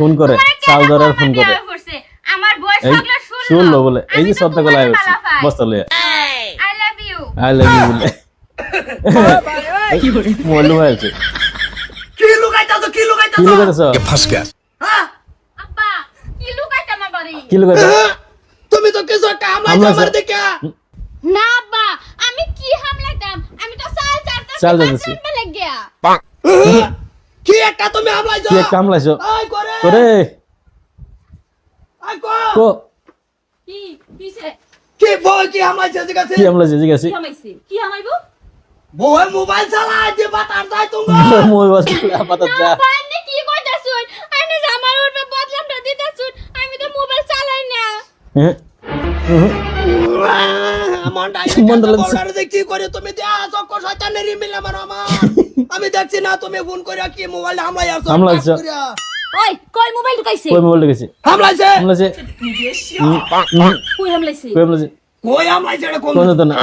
Phone করে চাল ধরার ফোন করে আমার বয়স হলো শুনলো বলে এই যে সত্য গলায় হচ্ছে বস্তা লইয়া আই লাভ ইউ বলে কি করে মলু হয়েছে কি লুকাইতাছো কি লুকাইতাছো फंस गया হ্যাঁ আব্বা কি লুকাইতা মা বাড়ি কি লুকাইছো তুমি তো কিছু একটা হামলা আমার দিকে না আব্বা আমি কি হামলাইতাম আমি তো চাল চাল চাইতাছি। বলে গিয়া কি একটা তুমি হামলাইছো কি একটা হামলাইছো আই করে করে আই কো কি কিসে কি বই কি হামলাইছো জিগাছে কি হামলাইছে জিজ্ঞাসি কি হামাইছে কি হামাইবো বই মোবাইল চালায় যে বাতার যায় তুমি মই বাস পাতা যা আপনি কি কইতাছুন আইনে আমার উপরে বদলামটা দিতাছুন আমি তো মোবাইল চালাই না দেখছি করে তুমি শয়তানের মিল আমার আমি দেখছি না তুমি ফোন করে কি মোবাইল হামলাইছো ওই কই মোবাইল ঢুকাইছে কই মোবাইল গেছে হামলাইছে হামলাইছে কই হামলাইছে কই হামলাইছে কই হামলাইছে এটা কোন কোন তো না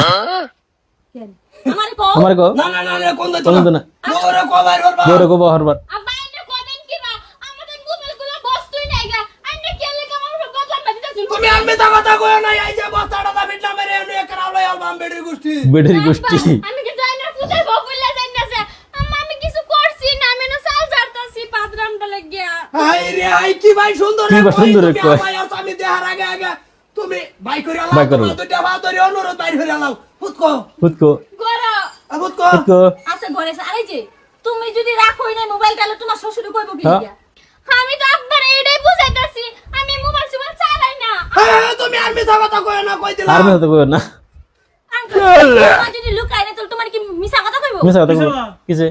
আমারে কও আমার কো না না না কোন কোন তো না ওরে কো বাইর করবা বড় কো বাহারবার আব্বা এনে কোদেন কি না আমাদের মোবাইলগুলো বস্তুই নাই গা আইনে কে লাগা আমার উপরে বদলামটা দিতাছুন তুমি আমি তা কথা কই না এই যে বস্তাটা দা বিটনা মেরে এনে করাও লই আলবাম বেড়ির গোষ্ঠী বেডের গোষ্ঠী আমি কিন্তু আইনার ফুটাই বকুল্লা যাইতাছে আম্মা আমি কিছু করছি না আমি না চাল জারতাছি পাদরামটা লাগিয়া হাই রে হাই কি ভাই সুন্দর কি ভাই সুন্দর তুমি কয়। আমার আর আমি দেহার আগে আগে তুমি ভাই করে বাই আলাও করে তোমার দুইটা ভাত ধরে অনুরোধ বাইর করে আলাও ফুটকো ফুটকো গরো ফুটকো ফুটকো আচ্ছা ঘরে আরে যে তুমি যদি রাখোই না মোবাইল তাহলে তোমার শ্বশুর কইবো কি হ্যাঁ। লিগা? আমি তো আব্বার এটাই বুঝাইতাছি আমি মোবাইল সুবাইল চালাই না হ্যাঁ তুমি আর মিছা কথা কই না কই দিলা আর মেয়ে তো কই না আঙ্কেল তোমার যদি লুকাই না তাহলে তোমার কি মিছা কথা কইবো মিছা কথা কই কিছে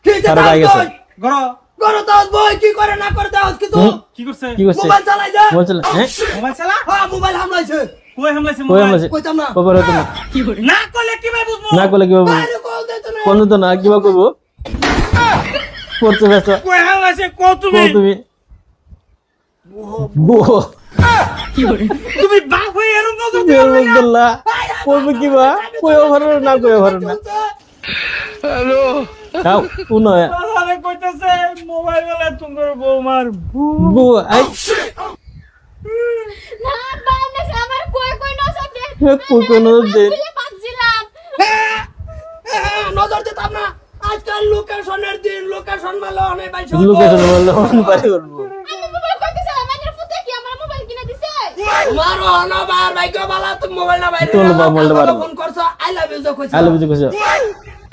কি যে তার গায়ে গেছে। গড় করো দাও বই কি করে না করে দাও কিছু কি করছে কি করছে মোবাইল চালাই যা বলছিল হ্যাঁ মোবাইল চালা হ্যাঁ মোবাইল হামলাইছে কই হামলাইছে কই মোবাইল হামলাইছে কইতাম না খবর হতো না না করলে কি ভাই বুঝবো না করলে কি হবে বাইরে কল দিত না কোন তো না কিবা কইব করতে ব্যস্ত কই হামলাইছে কো কও তুমি তুমি বো তুমি বাপ হয়ে এরকম কথা আলহামদুলিল্লাহ কইব কিবা কই ওভার না কই ওভার না দাও কোন আরে কইতাছে মোবাইল ওলা তোমার বৌমার বো আই না বাই না আমার কই কই না সব দে কই কোন দে পাচ্ছিলাম নজর দিতাম না আজকাল লোকেশনের দিন লোকেশন মালো অনেক ভাই লোকেশন বললে অন পারে করব আমি মোবাইল কইতেছিলাম আমার ফুতে কি আমার মোবাইল কিনে দিছে মারো না বার ভাই গো বালা তুমি মোবাইল না বাইরে তোর মোবাইলটা বাইরে। ফোন করছো আই লাভ ইউ কইছো আলো বুঝে কইছো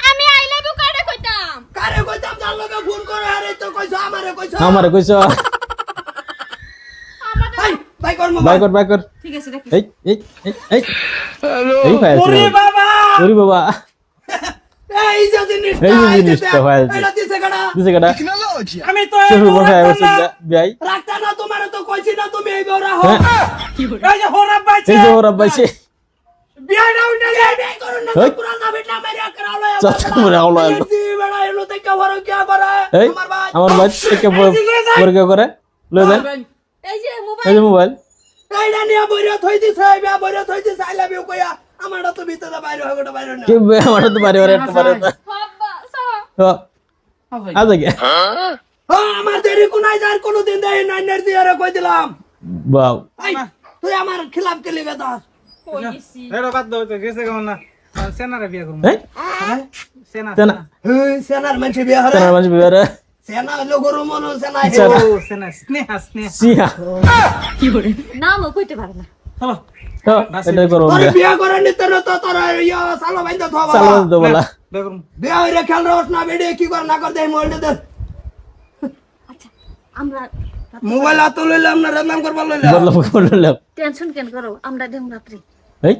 আমি আই লাভ ইউ কারে কইতাম কারে কইতাম যার লগে ফোন করে আরে তো কইছো আমারে কইছো আমারে কইছো ভাই ভাই কর বাই মোবাইল কর বাই কর ঠিক আছে দেখি এই এই এই এই হ্যালো এই ফাইল ওরে বাবা ওরে বাবা এই যে জিনিসটা এই যে জিনিসটা ফাইল এটা দিছে কাটা দিছে কাটা আমি তো শুরু বসায় বসে বিয়াই রাখতা না তোমারে তো কইছি না তুমি এই বেরা হো হ্যাঁ এই যে হোরা পাইছে এই যে ওরা বাইছে বিয়াই নাও না এই বে করুন না হেই। পুরা না বেটা মেরে করাও লয় চাচা করে আওলা আলো। বেড়া এলো তো কে বড় কি করে এই আমার ভাই আমার ভাই থেকে পরে করে লই দেন এই যে এই মোবাইল যে মোবাইল এইটা নিয়ে বইরা থই দিছে বিয়া বইরা থই দিছে আই লাভ ইউ কইয়া আমারটা তো ভিতরে বাইরে হয় গোটা বাইরে না কে আমার তো বারে বারে একটা বারে না বাবা সহ তো আজ আগে হ্যাঁ আমার দেরি কোনাই যার কোনোদিন দেই না এনার্জি আরে কই দিলাম বাও এই তুই আমার খিলাফ কে লিগে দাস কই গেছি এরা বাদ দাও তো গেছে কেমন না সেনারে বিয়া করব এই সেনা তেনা এই সেনার মানুষ বিয়া হরে তেনা মানুষ বিয়ারে সেনা লোগর মন সেনা হে সেনা। ও সেনা স্নেহা স্নেহা সিয়া নামও কইতে পারে না চলো তো এটা করো তোর বিয়া করে নিতে না তো তোর ইয়া সালো বাইন্দা থবা চালো তো বলা বিয়া করব বিয়া হইরে খেল রস না বেডে কি কর না কর দেই মোবাইল দে আচ্ছা আমরা মোবাইল আতো লইলাম না রান্নাম করবার লইলাম বদলা করলাম টেনশন কেন করো আমরা দেম রাত্রি এই